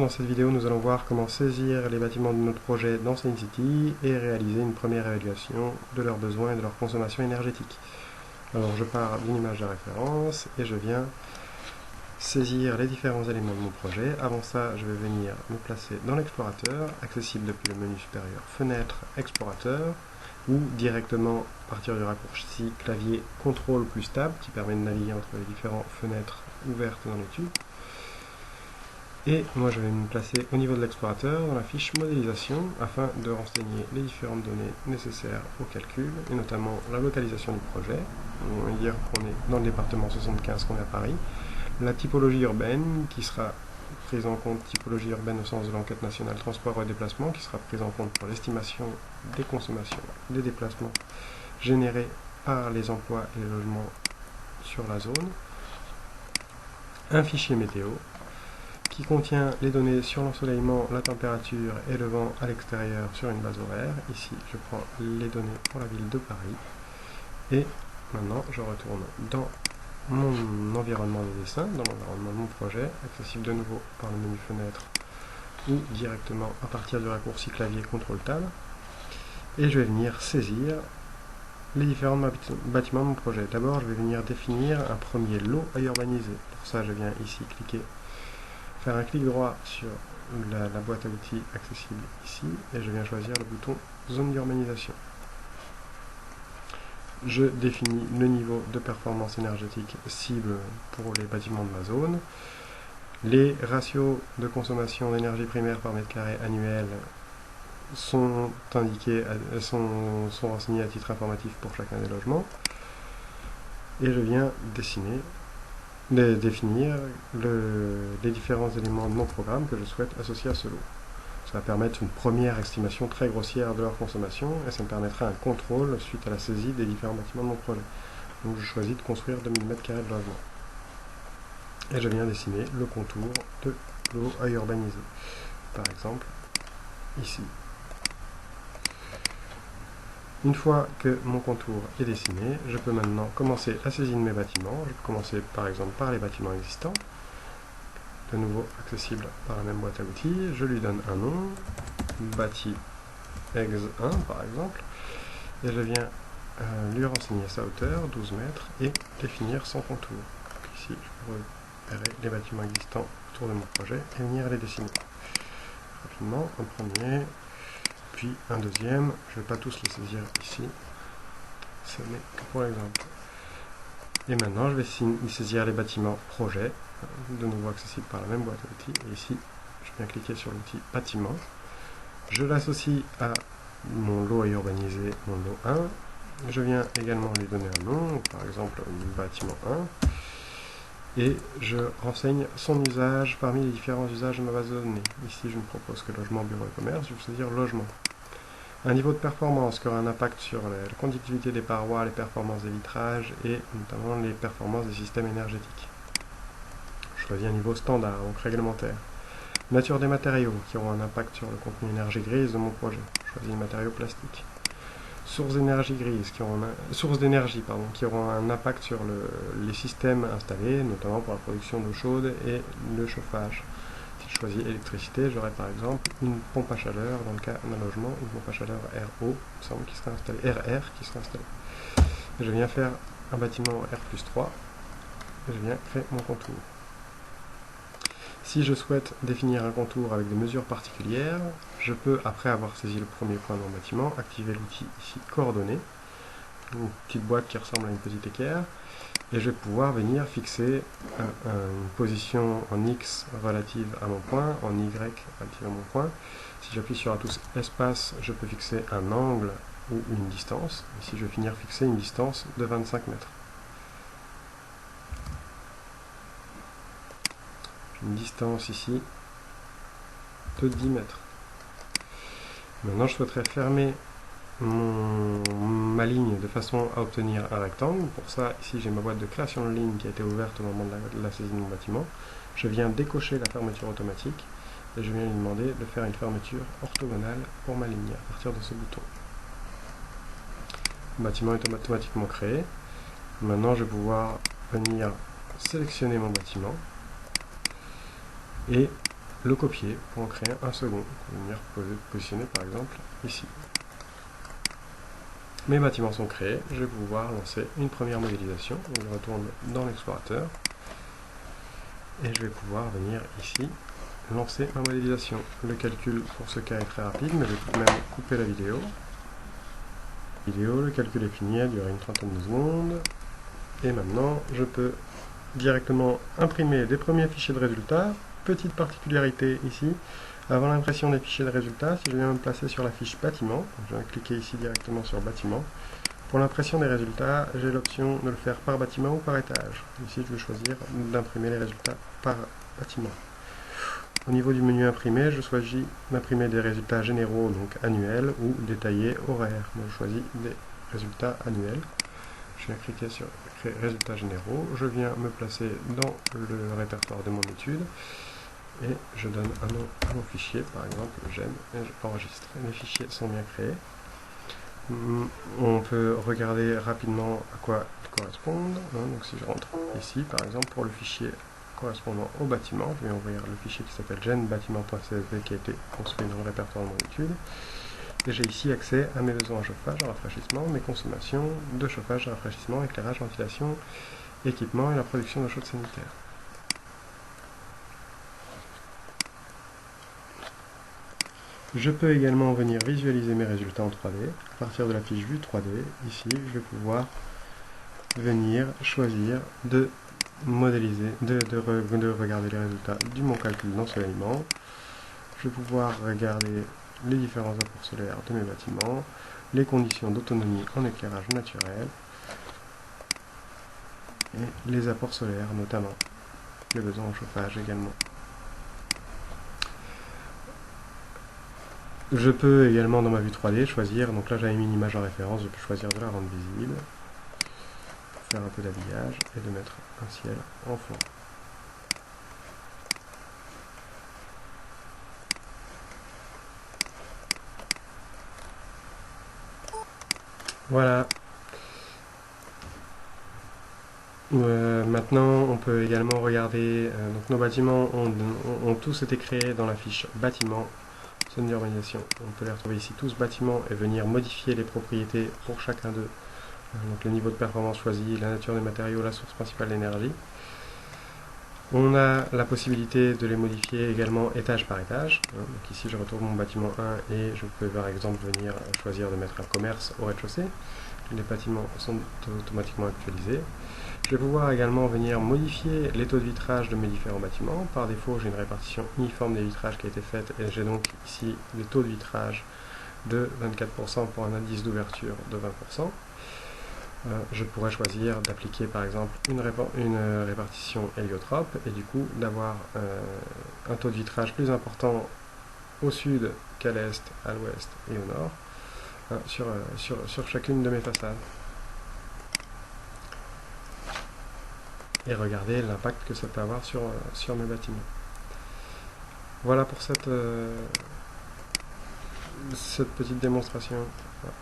dans cette vidéo, nous allons voir comment saisir les bâtiments de notre projet dans SaintCity et réaliser une première évaluation de leurs besoins et de leur consommation énergétique. Alors je pars d'une image de référence et je viens saisir les différents éléments de mon projet. Avant ça, je vais venir me placer dans l'explorateur, accessible depuis le menu supérieur Fenêtre, Explorateur, ou directement à partir du raccourci clavier CTRL plus Tab qui permet de naviguer entre les différentes fenêtres ouvertes dans l'étude. Et moi je vais me placer au niveau de l'explorateur dans la fiche modélisation afin de renseigner les différentes données nécessaires au calcul et notamment la localisation du projet. On va dire qu'on est dans le département 75, qu'on est à Paris. La typologie urbaine qui sera prise en compte, typologie urbaine au sens de l'enquête nationale transport et déplacement, qui sera prise en compte pour l'estimation des consommations, des déplacements générés par les emplois et les logements sur la zone. Un fichier météo qui contient les données sur l'ensoleillement, la température et le vent à l'extérieur sur une base horaire. Ici, je prends les données pour la ville de Paris. Et maintenant, je retourne dans mon environnement de dessin, dans l'environnement de mon projet, accessible de nouveau par le menu Fenêtre ou directement à partir du raccourci clavier CTRL-Tab. Et je vais venir saisir les différents bâtiments de mon projet. D'abord, je vais venir définir un premier lot à urbaniser. Pour ça, je viens ici cliquer, faire un clic droit sur la boîte à outils accessible ici, et je viens choisir le bouton Zone d'urbanisation. Je définis le niveau de performance énergétique cible pour les bâtiments de ma zone. Les ratios de consommation d'énergie primaire par mètre carré annuel sont indiqués, sont renseignés à titre informatif pour chacun des logements. Et je viens définir les différents éléments de mon programme que je souhaite associer à ce lot. Ça va permettre une première estimation très grossière de leur consommation et ça me permettra un contrôle suite à la saisie des différents bâtiments de mon projet. Donc je choisis de construire 2000 m² de logement. Et je viens dessiner le contour de l'eau à urbaniser. Par exemple, ici. Une fois que mon contour est dessiné, je peux maintenant commencer la saisie de mes bâtiments. Je peux commencer par exemple par les bâtiments existants. De nouveau accessible par la même boîte à outils, je lui donne un nom, bâti ex1 par exemple, et je viens lui renseigner sa hauteur, 12 mètres, et définir son contour. Donc ici, je peux repérer les bâtiments existants autour de mon projet et venir les dessiner. Rapidement, un premier, puis un deuxième, je ne vais pas tous les saisir ici, ce n'est que pour l'exemple. Et maintenant, je vais saisir les bâtiments projet, de nouveau accessible par la même boîte à outils. Et ici, je viens cliquer sur l'outil bâtiment. Je l'associe à mon lot à urbaniser, mon lot 1. Je viens également lui donner un nom, par exemple bâtiment 1. Et je renseigne son usage parmi les différents usages de ma base de données. Ici, je ne propose que logement, bureau et commerce. Je vais saisir logement. Un niveau de performance qui aura un impact sur la conductivité des parois, les performances des vitrages et notamment les performances des systèmes énergétiques. Je choisis un niveau standard, donc réglementaire. Nature des matériaux qui auront un impact sur le contenu énergie grise de mon projet. Je choisis les matériaux plastiques. Sources d'énergie grise sources d'énergie qui auront un impact sur les systèmes installés, notamment pour la production d'eau chaude et le chauffage. Si je choisis électricité, j'aurai par exemple une pompe à chaleur, dans le cas d'un logement, une pompe à chaleur RO, il semble, qui sera installée, RR qui sera installée. Et je viens faire un bâtiment R+3, et je viens créer mon contour. Si je souhaite définir un contour avec des mesures particulières, je peux, après avoir saisi le premier point de mon bâtiment, activer l'outil ici coordonnées, une petite boîte qui ressemble à une petite équerre, et je vais pouvoir venir fixer une position en X relative à mon point, en Y relative à mon point. Si j'appuie sur un touche espace, je peux fixer un angle ou une distance. Ici, je vais finir fixer une distance de 25 mètres. Une distance ici de 10 mètres. Maintenant, je souhaiterais fermer ma ligne de façon à obtenir un rectangle. Pour ça, ici, j'ai ma boîte de création de ligne qui a été ouverte au moment de la saisie de mon bâtiment. Je viens décocher la fermeture automatique et je viens lui demander de faire une fermeture orthogonale pour ma ligne à partir de ce bouton. Le bâtiment est automatiquement créé. Maintenant, je vais pouvoir venir sélectionner mon bâtiment et le copier pour en créer un second. Je vais venir positionner par exemple ici. Mes bâtiments sont créés, je vais pouvoir lancer une première modélisation. Donc je retourne dans l'explorateur et je vais pouvoir venir ici lancer ma modélisation. Le calcul pour ce cas est très rapide, mais je vais tout de même couper la vidéo. Le calcul est fini, a duré une trentaine de secondes. Et maintenant, je peux directement imprimer des premiers fichiers de résultats. Petite particularité ici, avant l'impression des fichiers de résultats, si je viens me placer sur la fiche bâtiment, je vais cliquer ici directement sur bâtiment. Pour l'impression des résultats, j'ai l'option de le faire par bâtiment ou par étage. Ici, je vais choisir d'imprimer les résultats par bâtiment. Au niveau du menu imprimer, je choisis d'imprimer des résultats généraux, donc annuels, ou détaillés, horaires. Moi, je choisis des résultats annuels. Je viens cliquer sur créer résultats généraux. Je viens me placer dans le répertoire de mon étude. Et je donne un nom à mon fichier, par exemple j'aime, et j'enregistre. Les fichiers sont bien créés. On peut regarder rapidement à quoi ils correspondent. Donc si je rentre ici, par exemple, pour le fichier correspondant au bâtiment, je vais ouvrir le fichier qui s'appelle genbâtiment.csv qui a été construit dans le répertoire de mon étude. Et j'ai ici accès à mes besoins en chauffage, en rafraîchissement, mes consommations de chauffage, rafraîchissement, éclairage, ventilation, équipement et la production de chaude sanitaire. Je peux également venir visualiser mes résultats en 3D. À partir de la fiche vue 3D, ici, je vais pouvoir venir choisir de modéliser, de regarder les résultats de mon calcul d'ensoleillement. Je vais pouvoir regarder les différents apports solaires de mes bâtiments, les conditions d'autonomie en éclairage naturel, et les apports solaires notamment, les besoins en chauffage également. Je peux également dans ma vue 3D choisir, donc là j'avais mis une image en référence, je peux choisir de la rendre visible, pour faire un peu d'habillage et de mettre un ciel en fond. Voilà. Maintenant on peut également regarder, donc nos bâtiments ont tous été créés dans la fiche bâtiment. Zone d'urbanisation. On peut les retrouver ici tous bâtiments et venir modifier les propriétés pour chacun d'eux. Donc le niveau de performance choisi, la nature des matériaux, la source principale d'énergie. On a la possibilité de les modifier également étage par étage. Donc ici je retrouve mon bâtiment 1 et je peux par exemple venir choisir de mettre un commerce au rez-de-chaussée. Les bâtiments sont automatiquement actualisés. Je vais pouvoir également venir modifier les taux de vitrage de mes différents bâtiments. Par défaut, j'ai une répartition uniforme des vitrages qui a été faite et j'ai donc ici des taux de vitrage de 24% pour un indice d'ouverture de 20%. Je pourrais choisir d'appliquer par exemple une répartition héliotrope et du coup d'avoir un taux de vitrage plus important au sud qu'à l'est, à l'ouest et au nord sur chacune de mes façades. Et regarder l'impact que ça peut avoir sur mes bâtiments. Voilà pour cette petite démonstration. Voilà.